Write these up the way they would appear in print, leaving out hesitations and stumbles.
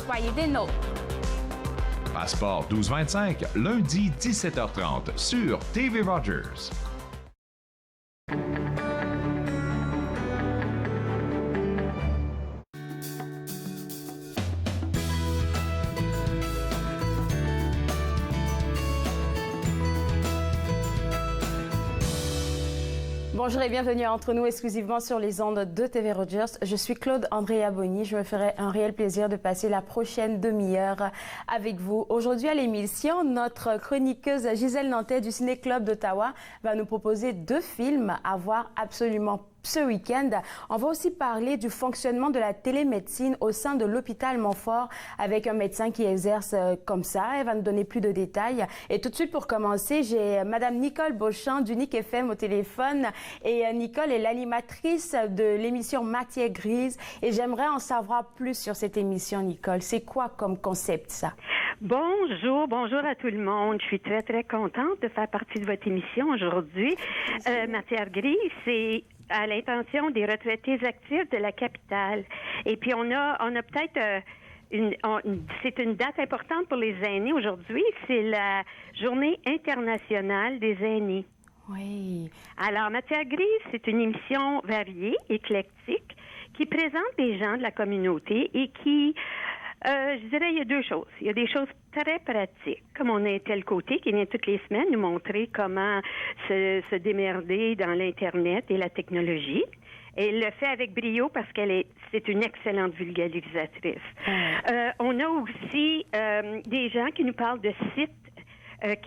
Soyez des nôtres. Passeport 1225, lundi 17h30 sur TV Rogers. Bonjour et bienvenue entre nous exclusivement sur les ondes de TV Rogers. Je suis Claude Andrea Bonny. Je me ferai un réel plaisir de passer la prochaine demi-heure avec vous. Aujourd'hui à l'émission, notre chroniqueuse Gisèle Nantais du Ciné Club d'Ottawa va nous proposer 2 films à voir absolument ce week-end. On va aussi parler du fonctionnement de la télémédecine au sein de l'hôpital Montfort avec un médecin qui exerce comme ça. Elle va nous donner plus de détails. Et tout de suite, pour commencer, j'ai Madame Nicole Beauchamp d'Unique FM au téléphone. Et Nicole est l'animatrice de l'émission Matière grise. Et j'aimerais en savoir plus sur cette émission, Nicole. C'est quoi comme concept, ça? Bonjour à tout le monde. Je suis très, très contente de faire partie de votre émission aujourd'hui. Matière grise, c'est à l'intention des retraités actifs de la capitale. Et puis, on a peut-être... c'est une date importante pour les aînés aujourd'hui. C'est la Journée internationale des aînés. Oui. Alors, Matière grise, c'est une émission variée, éclectique, qui présente des gens de la communauté et qui... je dirais, il y a 2 choses. Il y a des choses très pratiques, comme on a un tel côté qui vient toutes les semaines nous montrer comment se démerder dans l'Internet et la technologie. Et elle le fait avec brio parce c'est une excellente vulgarisatrice. On a aussi des gens qui nous parlent de sites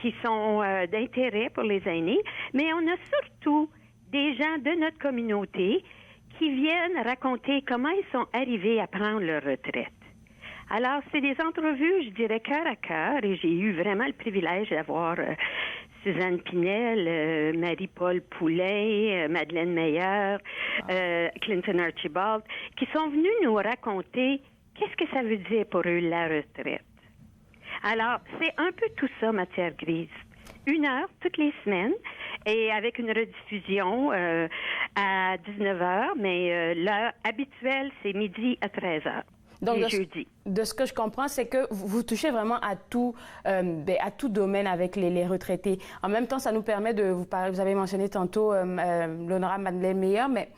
qui sont d'intérêt pour les aînés, mais on a surtout des gens de notre communauté qui viennent raconter comment ils sont arrivés à prendre leur retraite. Alors, c'est des entrevues, je dirais, cœur à cœur, et j'ai eu vraiment le privilège d'avoir Suzanne Pinel, Marie-Paul Poulain, Madeleine Meyer, Clinton Archibald, qui sont venus nous raconter qu'est-ce que ça veut dire pour eux, la retraite. Alors, c'est un peu tout ça, Matière grise. 1 heure toutes les semaines, et avec une rediffusion à 19h, mais l'heure habituelle, c'est midi à 13h. Donc, de ce que je comprends, c'est que vous touchez vraiment à tout domaine avec les retraités. En même temps, ça nous permet de vous parler. Vous avez mentionné tantôt l'honorable Madeleine Meyer, mais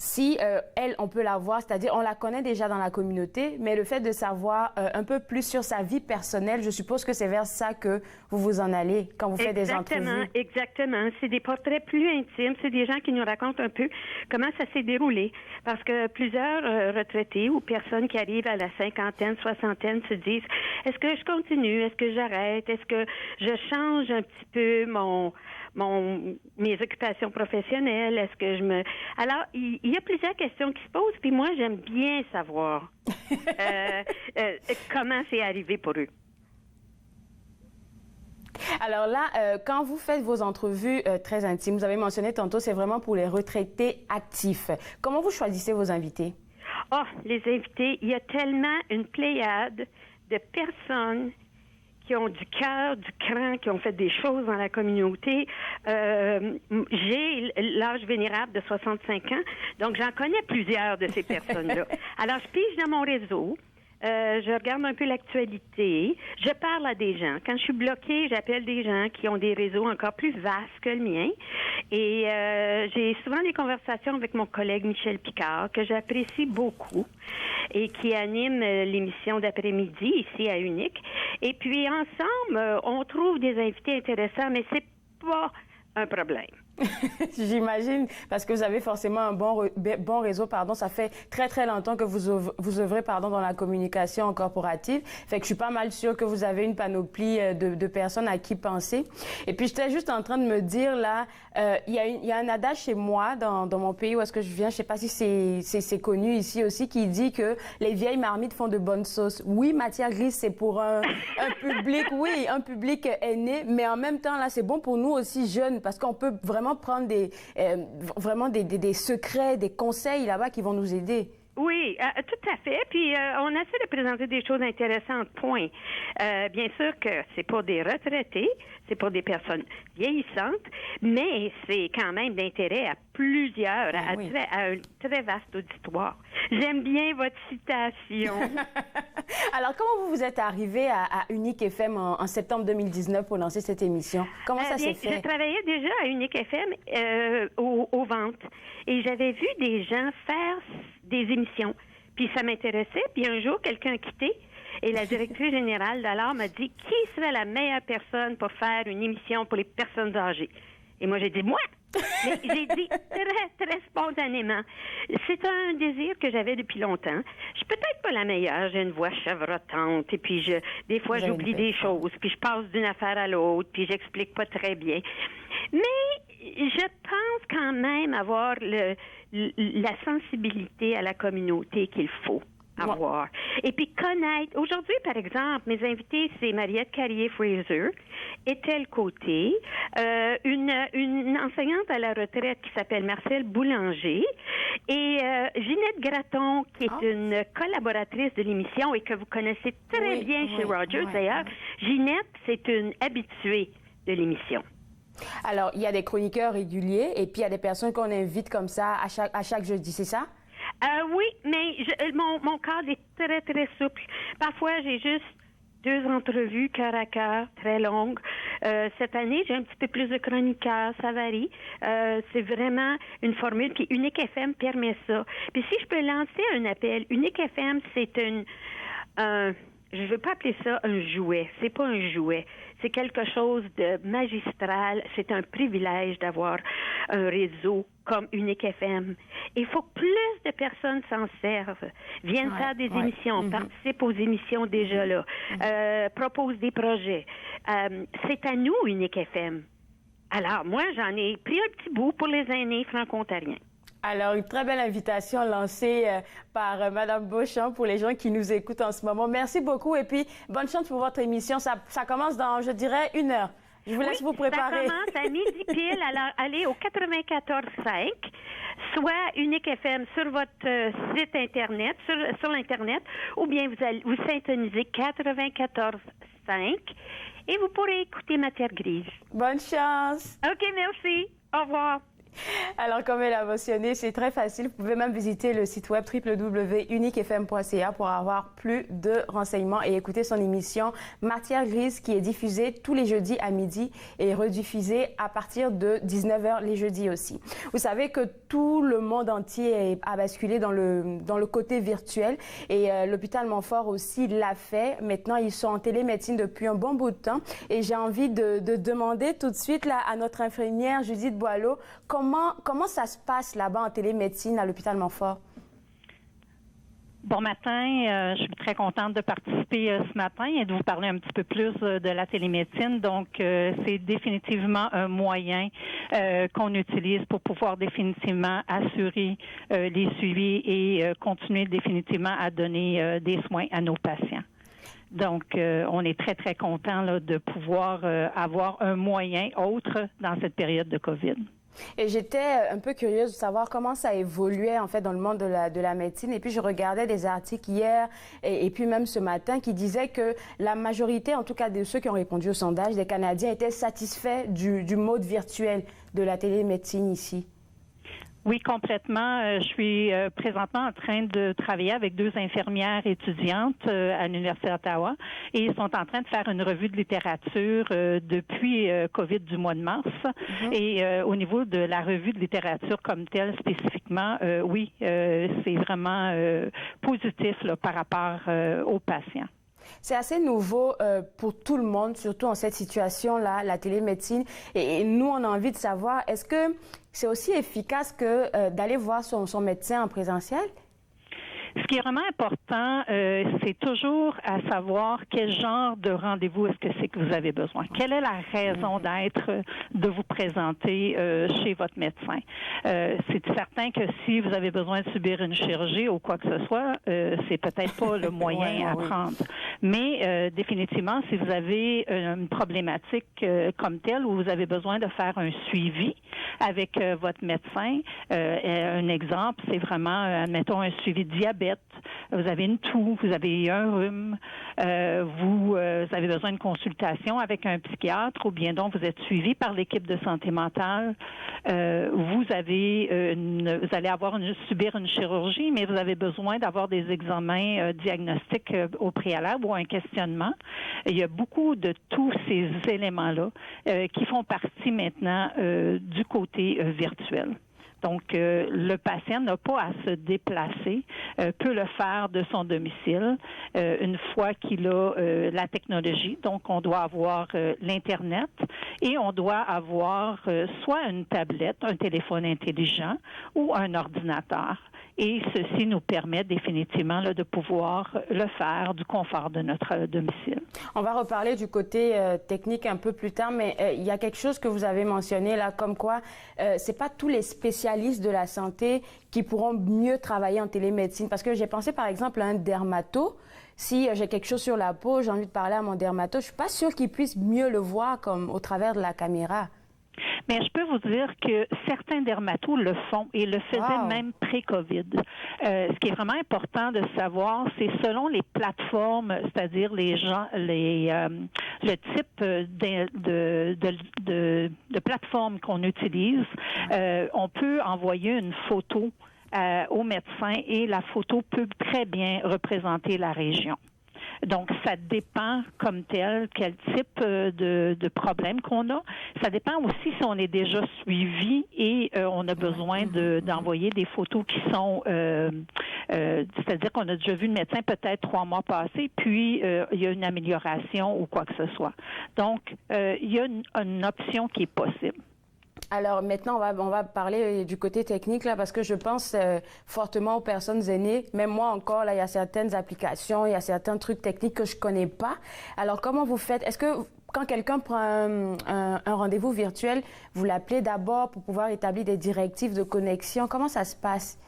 si elle, on peut la voir, c'est-à-dire on la connaît déjà dans la communauté, mais le fait de savoir un peu plus sur sa vie personnelle, je suppose que c'est vers ça que vous en allez quand vous faites des entrevues. Exactement. C'est des portraits plus intimes. C'est des gens qui nous racontent un peu comment ça s'est déroulé. Parce que plusieurs retraités ou personnes qui arrivent à la 50aine, 60aine se disent, est-ce que je continue? Est-ce que j'arrête? Est-ce que je change un petit peu mes occupations professionnelles? Est-ce que je me... Alors, il y a plusieurs questions qui se posent, puis moi, j'aime bien savoir comment c'est arrivé pour eux. Alors là, quand vous faites vos entrevues très intimes, vous avez mentionné tantôt, c'est vraiment pour les retraités actifs. Comment vous choisissez vos invités? Oh, les invités, il y a tellement une pléiade de personnes qui ont du cœur, du cran, qui ont fait des choses dans la communauté. J'ai l'âge vénérable de 65 ans, donc j'en connais plusieurs de ces personnes-là. Alors, je pige dans mon réseau. Je regarde un peu l'actualité. Je parle à des gens. Quand je suis bloquée, j'appelle des gens qui ont des réseaux encore plus vastes que le mien. Et j'ai souvent des conversations avec mon collègue Michel Picard, que j'apprécie beaucoup et qui anime l'émission d'après-midi ici à Unique. Et puis, ensemble, on trouve des invités intéressants, mais c'est pas un problème. J'imagine, parce que vous avez forcément un bon réseau, ça fait très, très longtemps que vous œuvrez, dans la communication corporative. Fait que je suis pas mal sûre que vous avez une panoplie de personnes à qui penser. Et puis, j'étais juste en train de me dire, là, il y a un adage chez moi, dans mon pays où est-ce que je viens, je sais pas si c'est connu ici aussi, qui dit que les vieilles marmites font de bonnes sauces. Oui, Matière grise, c'est pour un public aîné, mais en même temps, là, c'est bon pour nous aussi jeunes, parce qu'on peut vraiment prendre des secrets, des conseils là-bas qui vont nous aider. Oui, tout à fait. Puis on essaie de présenter des choses intéressantes, point. Bien sûr que c'est pour des retraités, c'est pour des personnes vieillissantes, mais c'est quand même d'intérêt à plusieurs, à un très vaste auditoire. J'aime bien votre citation. Alors, comment vous êtes arrivé à Unique FM en septembre 2019 pour lancer cette émission? Comment ça s'est fait? Je travaillais déjà à Unique FM aux ventes et j'avais vu des gens faire des émissions. Puis ça m'intéressait. Puis un jour, quelqu'un a quitté et la directrice générale d'alors m'a dit qui serait la meilleure personne pour faire une émission pour les personnes âgées. Et moi, j'ai dit moi. Mais j'ai dit très, très spontanément. C'est un désir que j'avais depuis longtemps. Je suis peut-être pas la meilleure. J'ai une voix chevrotante et puis des fois, j'oublie des choses. Puis je passe d'une affaire à l'autre. Puis j'explique pas très bien. Mais je pense quand même avoir la sensibilité à la communauté qu'il faut avoir. Et puis connaître. Aujourd'hui, par exemple, mes invités, c'est Mariette Carrier-Fraser, Ethel Côté, une enseignante à la retraite qui s'appelle Marcel Boulanger et Ginette Gratton, qui est une collaboratrice de l'émission et que vous connaissez très bien chez Rogers. D'ailleurs, Ginette, c'est une habituée de l'émission. Alors, il y a des chroniqueurs réguliers et puis il y a des personnes qu'on invite comme ça à chaque jeudi, c'est ça? Oui, mais mon cadre est très, très souple. Parfois, j'ai juste 2 entrevues cœur à cœur, très longues. Cette année, j'ai un petit peu plus de chroniqueurs, ça varie. C'est vraiment une formule, puis Unique FM permet ça. Puis si je peux lancer un appel, Unique FM, c'est je ne veux pas appeler ça un jouet. C'est pas un jouet. C'est quelque chose de magistral. C'est un privilège d'avoir un réseau comme Unique FM. Il faut que plus de personnes s'en servent, viennent faire des émissions, participent aux émissions déjà là, proposent des projets. C'est à nous, Unique FM. Alors, moi, j'en ai pris un petit bout pour les aînés franco-ontariens. Alors, une très belle invitation lancée par Mme Beauchamp pour les gens qui nous écoutent en ce moment. Merci beaucoup et puis bonne chance pour votre émission. Ça commence dans, je dirais, 1 heure. Je vous laisse vous préparer. Ça commence à midi pile. Alors, allez au 94.5, soit Unique FM sur votre site Internet, sur l'Internet, ou bien vous syntonisez 94.5 et vous pourrez écouter Matière Grise. Bonne chance. OK, merci. Au revoir. Alors, comme elle a mentionné, c'est très facile. Vous pouvez même visiter le site web www.uniquefm.ca pour avoir plus de renseignements et écouter son émission Matière Grise qui est diffusée tous les jeudis à midi et rediffusée à partir de 19h les jeudis aussi. Vous savez que tout le monde entier a basculé dans le côté virtuel et l'hôpital Montfort aussi l'a fait. Maintenant, ils sont en télémédecine depuis un bon bout de temps et j'ai envie de demander tout de suite là, à notre infirmière Judith Boileau comment ça se passe là-bas en télémédecine à l'hôpital Montfort? Bon matin, je suis très contente de participer ce matin et de vous parler un petit peu plus de la télémédecine. Donc, c'est définitivement un moyen qu'on utilise pour pouvoir définitivement assurer les suivis et continuer définitivement à donner des soins à nos patients. Donc, on est très, très content là, de pouvoir avoir un moyen autre dans cette période de COVID. Et j'étais un peu curieuse de savoir comment ça évoluait en fait dans le monde de la médecine. Et puis je regardais des articles hier et puis même ce matin qui disaient que la majorité, en tout cas de ceux qui ont répondu au sondage, des Canadiens étaient satisfaits du mode virtuel de la télémédecine ici. Oui, complètement. Je suis présentement en train de travailler avec 2 infirmières étudiantes à l'Université d'Ottawa et ils sont en train de faire une revue de littérature depuis COVID du mois de mars. Et au niveau de la revue de littérature comme telle spécifiquement, oui, c'est vraiment positif là, par rapport aux patients. C'est assez nouveau pour tout le monde, surtout en cette situation-là, la télémédecine. Et nous, on a envie de savoir, est-ce que c'est aussi efficace que d'aller voir son médecin en présentiel? Ce qui est vraiment important, c'est toujours à savoir quel genre de rendez-vous est-ce que c'est que vous avez besoin. Quelle est la raison d'être de vous présenter chez votre médecin? C'est certain que si vous avez besoin de subir une chirurgie ou quoi que ce soit, c'est peut-être pas le moyen à prendre. Mais définitivement, si vous avez une problématique comme telle où vous avez besoin de faire un suivi avec votre médecin, un exemple, c'est vraiment, admettons, un suivi de diabète. Vous avez une toux, vous avez un rhume, vous avez besoin de consultation avec un psychiatre ou bien donc vous êtes suivi par l'équipe de santé mentale. Vous allez subir une chirurgie, mais vous avez besoin d'avoir des examens diagnostiques au préalable ou un questionnement. Il y a beaucoup de tous ces éléments-là qui font partie maintenant du côté virtuel. Donc, le patient n'a pas à se déplacer, peut le faire de son domicile une fois qu'il a la technologie. Donc, on doit avoir l'Internet et on doit avoir soit une tablette, un téléphone intelligent ou un ordinateur. Et ceci nous permet définitivement là, de pouvoir le faire du confort de notre domicile. On va reparler du côté technique un peu plus tard, mais il y a quelque chose que vous avez mentionné là, comme quoi c'est pas tous les spécialistes de la santé qui pourront mieux travailler en télémédecine. Parce que j'ai pensé par exemple à un dermato. Si j'ai quelque chose sur la peau, j'ai envie de parler à mon dermato, je suis pas sûre qu'il puisse mieux le voir comme au travers de la caméra. Mais je peux vous dire que certains dermatos le font et le faisaient même pré-COVID. Ce qui est vraiment important de savoir, c'est selon les plateformes, c'est-à-dire le type de plateforme qu'on utilise, on peut envoyer une photo au médecin et la photo peut très bien représenter la région. Donc, ça dépend comme tel quel type de problème qu'on a. Ça dépend aussi si on est déjà suivi et on a besoin d'envoyer des photos qui sont, c'est-à-dire qu'on a déjà vu le médecin peut-être 3 mois passés, puis il y a une amélioration ou quoi que ce soit. Donc, il y a une option qui est possible. Alors maintenant, on va parler du côté technique là, parce que je pense fortement aux personnes aînées. Même moi encore, là, il y a certaines applications, il y a certains trucs techniques que je connais pas. Alors comment vous faites? Est-ce que quand quelqu'un prend un rendez-vous virtuel, vous l'appelez d'abord pour pouvoir établir des directives de connexion? Comment ça se passe?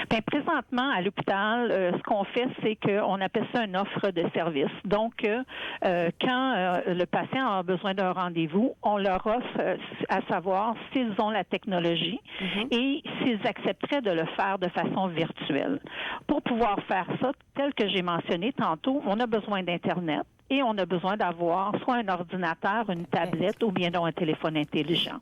Bien, présentement, à l'hôpital, ce qu'on fait, c'est qu'on appelle ça une offre de service. Donc, quand le patient a besoin d'un rendez-vous, on leur offre à savoir s'ils ont la technologie et s'ils accepteraient de le faire de façon virtuelle. Pour pouvoir faire ça, tel que j'ai mentionné tantôt, on a besoin d'Internet et on a besoin d'avoir soit un ordinateur, une tablette ou bien donc un téléphone intelligent.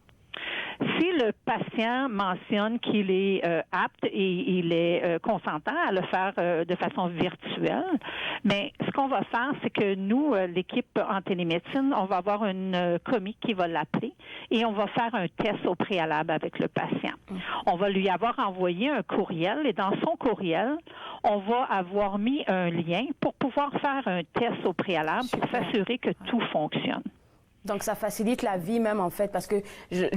Si le patient mentionne qu'il est apte et il est consentant à le faire de façon virtuelle, mais ce qu'on va faire, c'est que nous, l'équipe en télémédecine, on va avoir une commis qui va l'appeler et on va faire un test au préalable avec le patient. On va lui avoir envoyé un courriel et dans son courriel, on va avoir mis un lien pour pouvoir faire un test au préalable pour s'assurer que tout fonctionne. Donc, ça facilite la vie même, en fait, parce que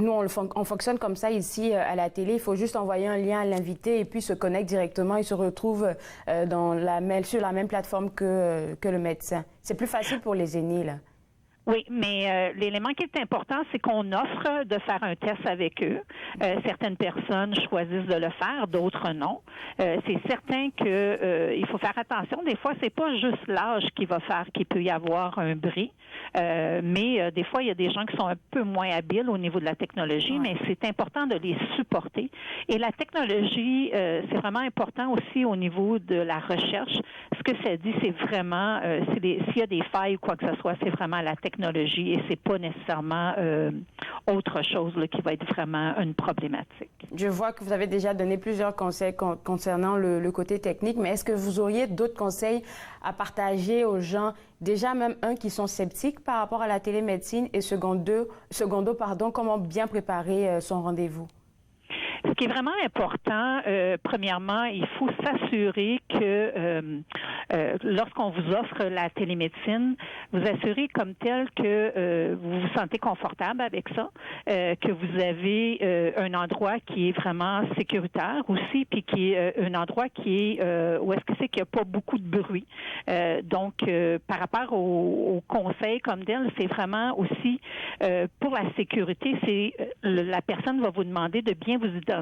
nous, on fonctionne comme ça ici à la télé. Il faut juste envoyer un lien à l'invité et puis se connecte directement. Il se retrouve sur la même plateforme que le médecin. C'est plus facile pour les aînés, là. Oui, mais l'élément qui est important, c'est qu'on offre de faire un test avec eux. Certaines personnes choisissent de le faire, d'autres non. C'est certain que il faut faire attention. Des fois, c'est pas juste l'âge qui va faire qu'il peut y avoir un bris, mais des fois, il y a des gens qui sont un peu moins habiles au niveau de la technologie, mais c'est important de les supporter. Et la technologie, c'est vraiment important aussi au niveau de la recherche. Ce que ça dit, c'est vraiment, s'il y a des failles ou quoi que ce soit, c'est vraiment la technologie et c'est pas nécessairement autre chose là, qui va être vraiment une problématique. Je vois que vous avez déjà donné plusieurs conseils concernant le côté technique, mais est-ce que vous auriez d'autres conseils à partager aux gens, déjà même qui sont sceptiques par rapport à la télémédecine et secondo, comment bien préparer son rendez-vous? Ce qui est vraiment important, premièrement, il faut s'assurer que lorsqu'on vous offre la télémédecine, vous assurez comme tel que vous vous sentez confortable avec ça, que vous avez un endroit qui est vraiment sécuritaire aussi, puis qui est un endroit qui est où est-ce que c'est qu'il n'y a pas beaucoup de bruit. Donc, par rapport au conseil comme tel, c'est vraiment aussi pour la sécurité, c'est la personne va vous demander de bien vous identifier.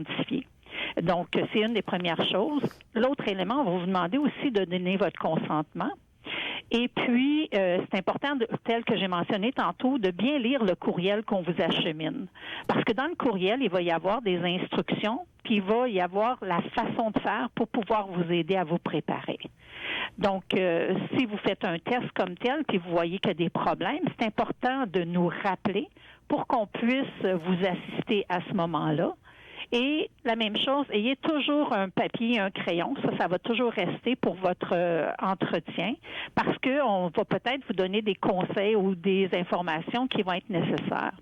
Donc, c'est une des premières choses. L'autre élément, on va vous demander aussi de donner votre consentement. Et puis, c'est important, tel que j'ai mentionné tantôt, de bien lire le courriel qu'on vous achemine. Parce que dans le courriel, il va y avoir des instructions, puis il va y avoir la façon de faire pour pouvoir vous aider à vous préparer. Donc, si vous faites un test comme tel, puis vous voyez qu'il y a des problèmes, c'est important de nous rappeler pour qu'on puisse vous assister à ce moment-là. Et la même chose, ayez toujours un papier et un crayon. Ça va toujours rester pour votre entretien parce qu'on va peut-être vous donner des conseils ou des informations qui vont être nécessaires.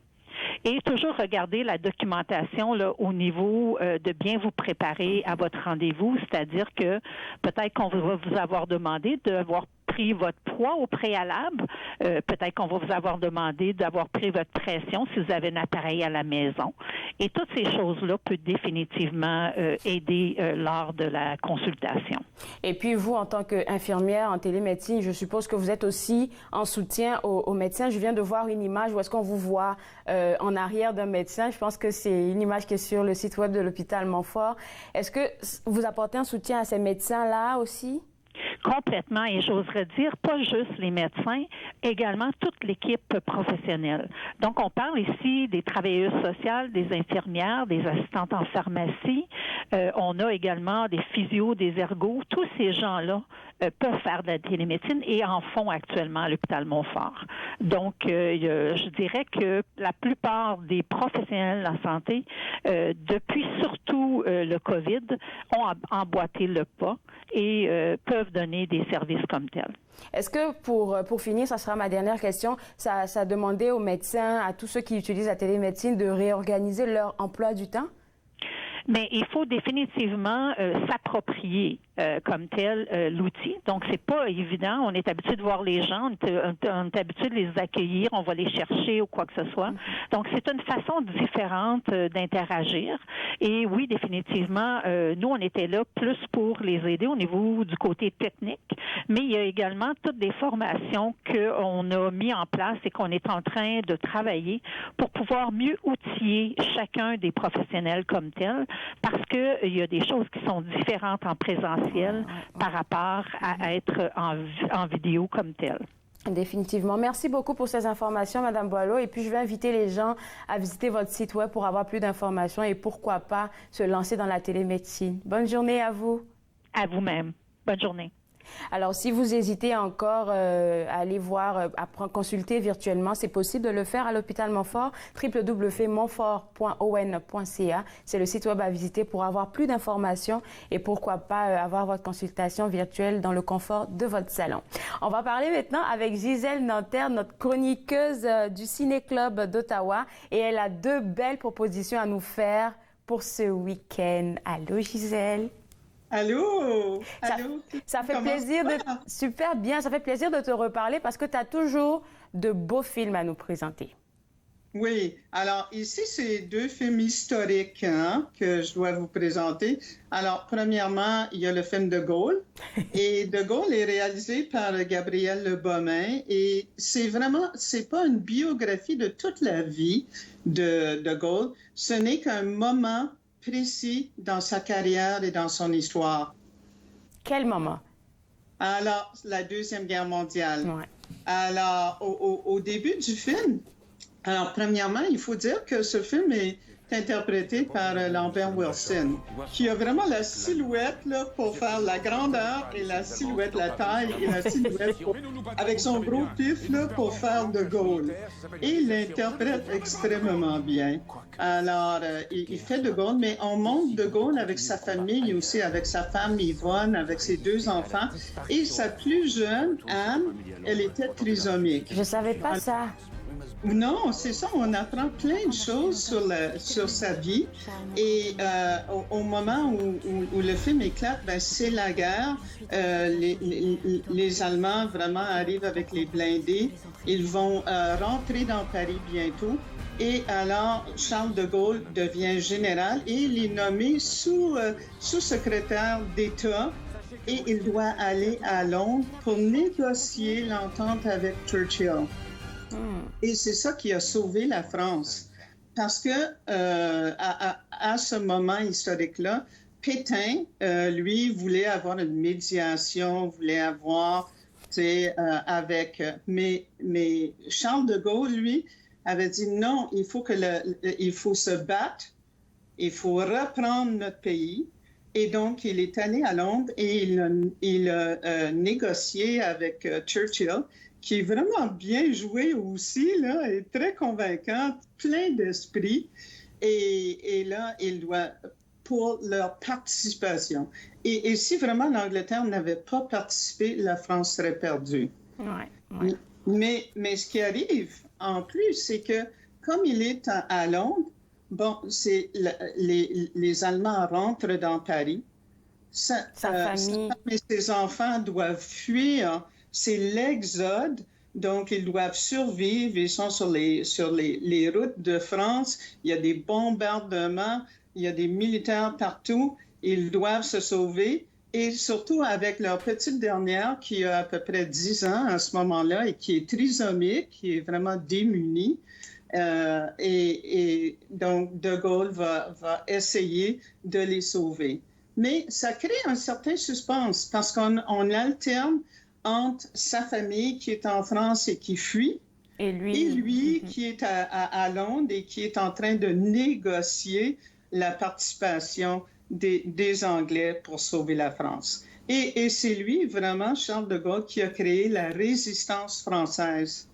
Et toujours regarder la documentation là, au niveau de bien vous préparer à votre rendez-vous, c'est-à-dire que peut-être qu'on va vous avoir demandé d'avoir pris votre poids au préalable, peut-être qu'on va vous avoir demandé d'avoir pris votre pression si vous avez un appareil à la maison. Et toutes ces choses-là peuvent définitivement aider lors de la consultation. Et puis vous, en tant qu'infirmière en télémédecine, je suppose que vous êtes aussi en soutien aux médecins. Je viens de voir une image où est-ce qu'on vous voit en arrière d'un médecin. Je pense que c'est une image qui est sur le site web de l'hôpital Montfort. Est-ce que vous apportez un soutien à ces médecins-là aussi? Complètement, et j'oserais dire, pas juste les médecins, également toute l'équipe professionnelle. Donc, on parle ici des travailleuses sociales, des infirmières, des assistantes en pharmacie. On a également des physios, des ergos. Tous ces gens-là peuvent faire de la télémédecine et en font actuellement à l'hôpital Montfort. Donc, je dirais que la plupart des professionnels de la santé, depuis surtout le COVID, ont emboîté le pas et peuvent donner des services comme tels. Est-ce que, pour finir, ça sera ma dernière question, ça demandait aux médecins, à tous ceux qui utilisent la télémédecine, de réorganiser leur emploi du temps? Mais il faut définitivement s'approprier comme tel l'outil. Donc, c'est pas évident. On est habitué de voir les gens, on est habitué de les accueillir, on va les chercher ou quoi que ce soit. Donc, c'est une façon différente d'interagir. Et oui, définitivement, nous, on était là plus pour les aider au niveau du côté technique, mais il y a également toutes des formations qu'on a mis en place et qu'on est en train de travailler pour pouvoir mieux outiller chacun des professionnels comme tel, parce qu'il y a des choses qui sont différentes en présentiel par rapport à être en vidéo comme tel. Définitivement. Merci beaucoup pour ces informations, Mme Boileau. Et puis, je vais inviter les gens à visiter votre site web pour avoir plus d'informations et pourquoi pas se lancer dans la télémédecine. Bonne journée à vous. À vous-même. Bonne journée. Alors, si vous hésitez encore à aller voir, à consulter virtuellement, c'est possible de le faire à l'hôpital Montfort, www.montfort.on.ca. C'est le site web à visiter pour avoir plus d'informations et pourquoi pas avoir votre consultation virtuelle dans le confort de votre salon. On va parler maintenant avec Gisèle Nanterre, notre chroniqueuse du Ciné-Club d'Ottawa, et elle a deux belles propositions à nous faire pour ce week-end. Allô, Gisèle? Allô? Ça fait plaisir super bien, ça fait plaisir de te reparler parce que tu as toujours de beaux films à nous présenter. Oui, alors ici, c'est deux films historiques que je dois vous présenter. Alors, premièrement, il y a le film De Gaulle. Et De Gaulle est réalisé par Gabriel Le Baumain. Et c'est pas une biographie de toute la vie de Gaulle. Ce n'est qu'un moment précis dans sa carrière et dans son histoire. Quel moment? Alors, la Deuxième Guerre mondiale. Ouais. Alors, au début du film, alors, premièrement, il faut dire que ce film est interprété par Lambert Wilson, qui a vraiment la silhouette là, pour faire la grandeur et la silhouette, la taille et la silhouette avec son gros pif là, pour faire De Gaulle. Et il l'interprète extrêmement bien. Alors, il fait De Gaulle, mais on montre De Gaulle avec sa famille aussi, avec sa femme Yvonne, avec ses deux enfants. Et sa plus jeune, Anne, elle était trisomique. Je savais pas ça. Non, c'est ça, on apprend plein de choses sur sa vie. Et au moment où le film éclate, ben, c'est la guerre. Les Allemands vraiment arrivent avec les blindés. Ils vont rentrer dans Paris bientôt. Et alors, Charles de Gaulle devient général et il est nommé sous-secrétaire d'État. Et il doit aller à Londres pour négocier l'entente avec Churchill. Et c'est ça qui a sauvé la France. Parce que à ce moment historique-là, Pétain, lui, voulait avoir une médiation, voulait avoir C'est mais Charles de Gaulle, lui, avait dit non, il faut se battre, il faut reprendre notre pays. Et donc, il est allé à Londres et il a négocié avec Churchill, qui est vraiment bien joué aussi, là, et très convaincant, plein d'esprit. Et là, il doit, pour leur participation. Et si vraiment l'Angleterre n'avait pas participé, la France serait perdue. Ouais. Mais ce qui arrive en plus, c'est que comme il est à Londres, bon, les Allemands rentrent dans Paris. Sa famille et ses enfants doivent fuir. C'est l'exode. Donc, ils doivent survivre. Ils sont sur les routes de France. Il y a des bombardements. Il y a des militaires partout. Ils doivent se sauver. Et surtout avec leur petite dernière qui a à peu près 10 ans à ce moment-là et qui est trisomique, qui est vraiment démunie. Et donc, De Gaulle va essayer de les sauver. Mais ça crée un certain suspense parce qu'on alterne entre sa famille qui est en France et qui fuit et lui qui est à Londres et qui est en train de négocier la participation des Anglais pour sauver la France. Et c'est lui, vraiment, Charles de Gaulle, qui a créé la résistance française.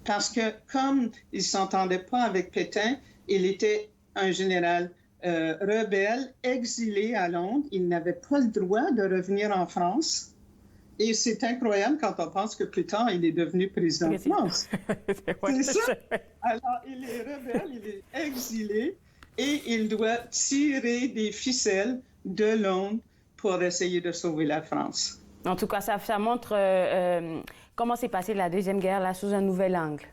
Parce que comme il ne s'entendait pas avec Pétain, il était un général rebelle, exilé à Londres. Il n'avait pas le droit de revenir en France. Et c'est incroyable quand on pense que plus tard, il est devenu président de France. C'est ça. Alors, il est rebelle, il est exilé et il doit tirer des ficelles de Londres pour essayer de sauver la France. En tout cas, ça montre comment s'est passée la Deuxième Guerre là, sous un nouvel angle.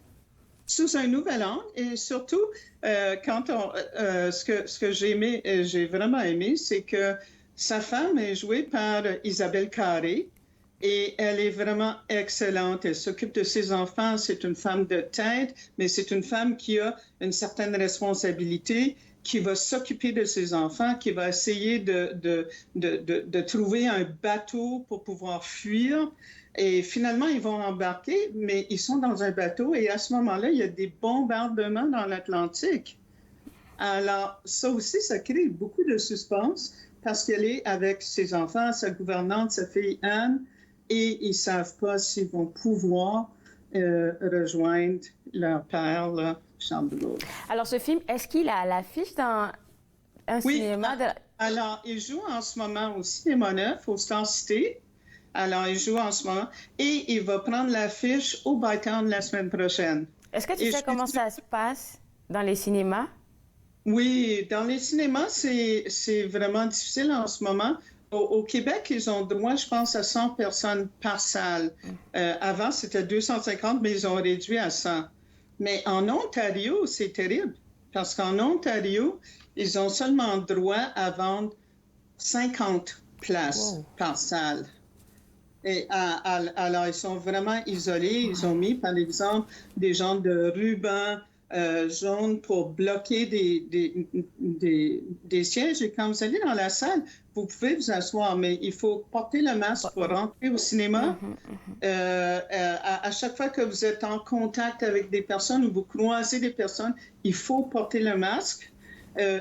Sous un nouvel angle et surtout, ce que j'ai vraiment aimé, c'est que sa femme est jouée par Isabelle Carré et elle est vraiment excellente. Elle s'occupe de ses enfants. C'est une femme de tête, mais c'est une femme qui a une certaine responsabilité, qui va s'occuper de ses enfants, qui va essayer de trouver un bateau pour pouvoir fuir. Et finalement, ils vont embarquer, mais ils sont dans un bateau et à ce moment-là, il y a des bombardements dans l'Atlantique. Alors, ça aussi, ça crée beaucoup de suspense parce qu'elle est avec ses enfants, sa gouvernante, sa fille Anne, et ils ne savent pas s'ils vont pouvoir rejoindre leur père, là, Charles de Gaulle. Alors, ce film, est-ce qu'il a à l'affiche dans un cinéma? Alors, il joue en ce moment au Cinéma Neuf, au Star City. Alors, il joue en ce moment. Et il va prendre l'affiche au Bytown la semaine prochaine. Est-ce que tu sais comment ça se passe dans les cinémas? Oui, dans les cinémas, c'est vraiment difficile en ce moment. Au Québec, ils ont droit, je pense, à 100 personnes par salle. Avant, c'était 250, mais ils ont réduit à 100. Mais en Ontario, c'est terrible. Parce qu'en Ontario, ils ont seulement droit à vendre 50 places par salle. Et alors, ils sont vraiment isolés. Ils ont mis, par exemple, des genres de rubans jaunes pour bloquer des sièges. Et quand vous allez dans la salle, vous pouvez vous asseoir, mais il faut porter le masque pour rentrer au cinéma. À chaque fois que vous êtes en contact avec des personnes ou vous croisez des personnes, il faut porter le masque.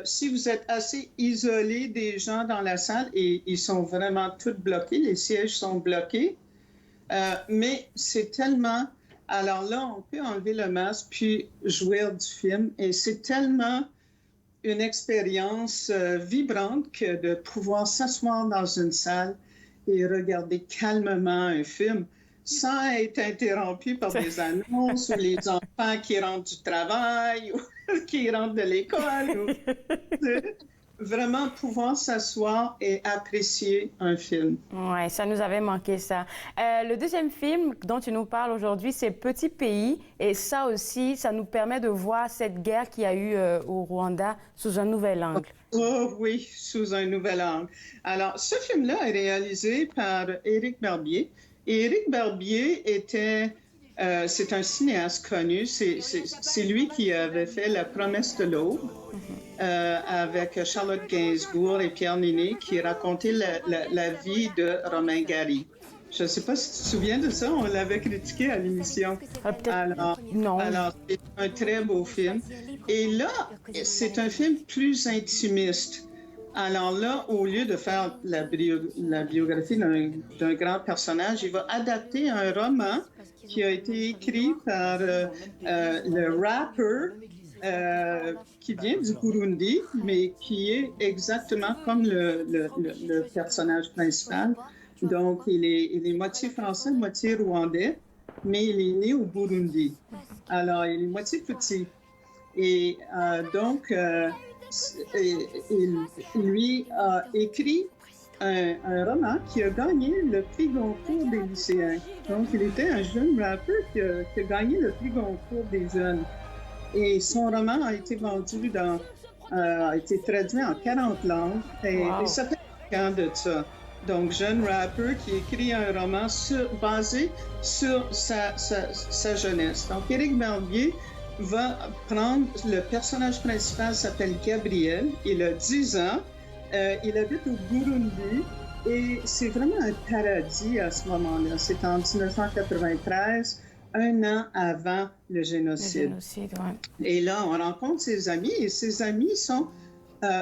Si vous êtes assez isolé des gens dans la salle, et ils sont vraiment tous bloqués, les sièges sont bloqués, mais c'est tellement... Alors là, on peut enlever le masque puis jouir du film, et c'est tellement une expérience vibrante que de pouvoir s'asseoir dans une salle et regarder calmement un film sans être interrompu par des annonces ou les enfants qui rentrent du travail ou qui rentrent de l'école. Vraiment pouvoir s'asseoir et apprécier un film. Oui, ça nous avait manqué, ça. Le deuxième film dont tu nous parles aujourd'hui, c'est Petit Pays. Et ça aussi, ça nous permet de voir cette guerre qu'il y a eu au Rwanda sous un nouvel angle. Oh oui, sous un nouvel angle. Alors, ce film-là est réalisé par Éric Barbier. Et Éric Barbier était... c'est un cinéaste connu. C'est lui qui avait fait La promesse de l'aube avec Charlotte Gainsbourg et Pierre Niney, qui racontait la vie de Romain Gary. Je ne sais pas si tu te souviens de ça, on l'avait critiqué à l'émission. Alors, non. Alors, c'est un très beau film. Et là, c'est un film plus intimiste. Alors là, au lieu de faire la biographie d'un grand personnage, il va adapter un roman qui a été écrit par le rappeur qui vient du Burundi, mais qui est exactement comme le personnage principal. Donc, il est moitié français, moitié rwandais, mais il est né au Burundi. Alors, il est moitié petit. Et donc, lui a écrit un roman qui a gagné le prix Goncourt des lycéens. Donc, il était un jeune rappeur qui a gagné le prix Goncourt des jeunes. Et son roman a été vendu a été traduit en 40 langues. Et ça fait un de ça. Donc, jeune rappeur qui écrit un roman basé sur sa jeunesse. Donc, Éric Barbier va prendre le personnage principal, s'appelle Gabriel. Il a 10 ans. Il habite au Burundi. Et c'est vraiment un paradis à ce moment-là. C'est en 1993, un an avant le génocide. Et là, on rencontre ses amis. Et ses amis sont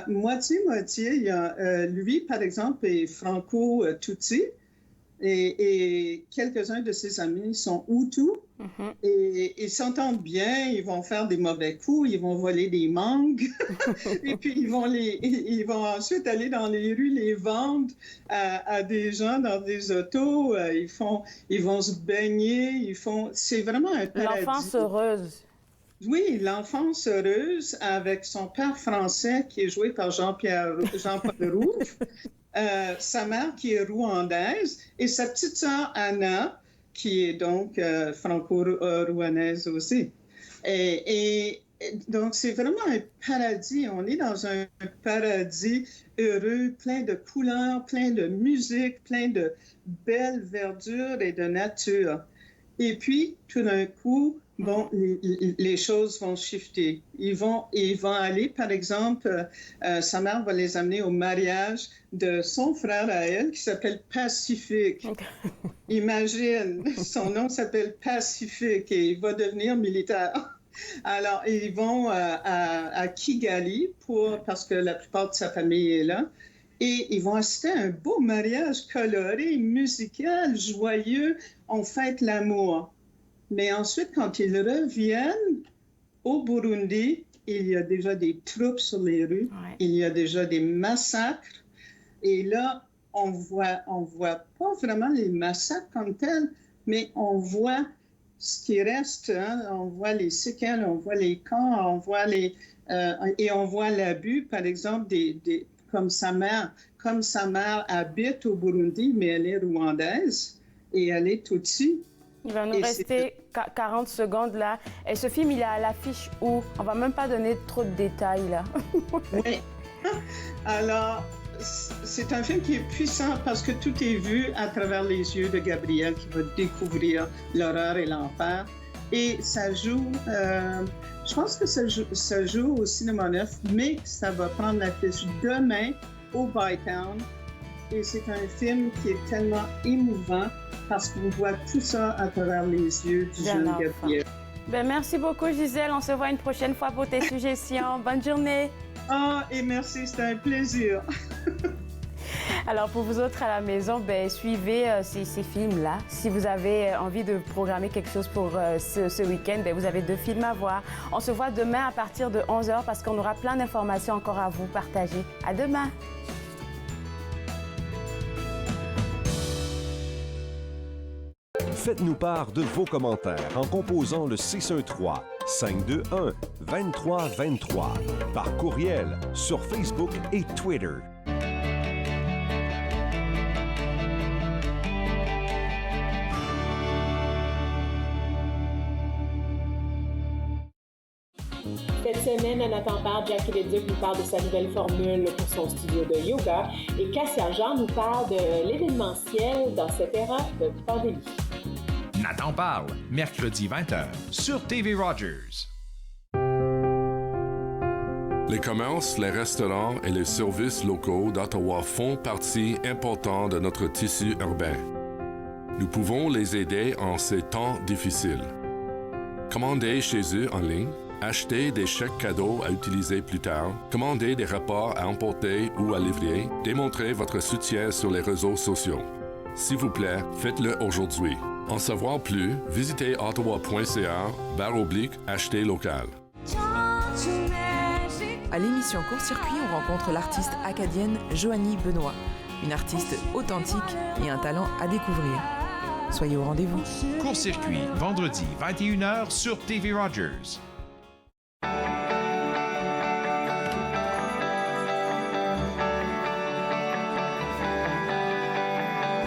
moitié-moitié. Il y a, lui, par exemple, est franco-tutsi et quelques-uns de ses amis sont hutus et ils s'entendent bien, ils vont faire des mauvais coups, ils vont voler des mangues et puis ils vont ensuite aller dans les rues les vendre à des gens dans des autos, ils vont se baigner, c'est vraiment un paradis. L'enfance heureuse. Oui, l'enfance heureuse avec son père français qui est joué par Jean-Paul Rouve, sa mère qui est rwandaise et sa petite sœur Anna qui est donc franco-rwanaise aussi. Et donc c'est vraiment un paradis, on est dans un paradis heureux, plein de couleurs, plein de musique, plein de belles verdures et de nature. Et puis, tout d'un coup, bon, les choses vont shifter. Ils vont aller, par exemple, sa mère va les amener au mariage de son frère à elle, qui s'appelle Pacifique. Imagine, son nom s'appelle Pacifique et il va devenir militaire. Alors, ils vont à Kigali parce que la plupart de sa famille est là. Et ils vont assister à un beau mariage coloré, musical, joyeux. On fête l'amour. Mais ensuite, quand ils reviennent au Burundi, il y a déjà des troupes sur les rues, il y a déjà des massacres. Et là, on voit pas vraiment les massacres comme tels, mais on voit ce qui reste. Hein? On voit les séquelles, on voit les camps, on voit et on voit l'abus, par exemple, comme sa mère habite au Burundi, mais elle est rwandaise et elle est tutsi. Il va nous rester 40 secondes là. Et ce film, il est à l'affiche où? On va même pas donner trop de détails là. Oui. Alors, c'est un film qui est puissant parce que tout est vu à travers les yeux de Gabriel qui va découvrir l'horreur et l'enfer. Et ça joue, je pense que ça joue au Cinéma Neuf, mais ça va prendre l'affiche demain au Bytown. Et c'est un film qui est tellement émouvant parce qu'on voit tout ça à travers les yeux du jeune Gabriel. Merci beaucoup, Gisèle. On se voit une prochaine fois pour tes suggestions. Bonne journée. Et merci, c'était un plaisir. Alors, pour vous autres à la maison, suivez ces films-là. Si vous avez envie de programmer quelque chose pour ce week-end, vous avez 2 films à voir. On se voit demain à partir de 11h parce qu'on aura plein d'informations encore à vous partager. À demain! Faites-nous part de vos commentaires en composant le 613-521-2323 par courriel sur Facebook et Twitter. Cette semaine, à Nathan Parle, Jackie Leduc nous parle de sa nouvelle formule pour son studio de yoga et Cassia Jean nous parle de l'événementiel dans cette ère de pandémie. Nathan Parle, mercredi 20h, sur TV Rogers. Les commerces, les restaurants et les services locaux d'Ottawa font partie importante de notre tissu urbain. Nous pouvons les aider en ces temps difficiles. Commandez chez eux en ligne, achetez des chèques cadeaux à utiliser plus tard, commandez des repas à emporter ou à livrer, démontrez votre soutien sur les réseaux sociaux. S'il vous plaît, faites-le aujourd'hui. En savoir plus, visitez ottawa.ca/acheter local. À l'émission Court-Circuit, on rencontre l'artiste acadienne Joanie Benoît, une artiste authentique et un talent à découvrir. Soyez au rendez-vous. Court-Circuit, vendredi 21h sur TV Rogers.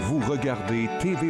Vous regardez TV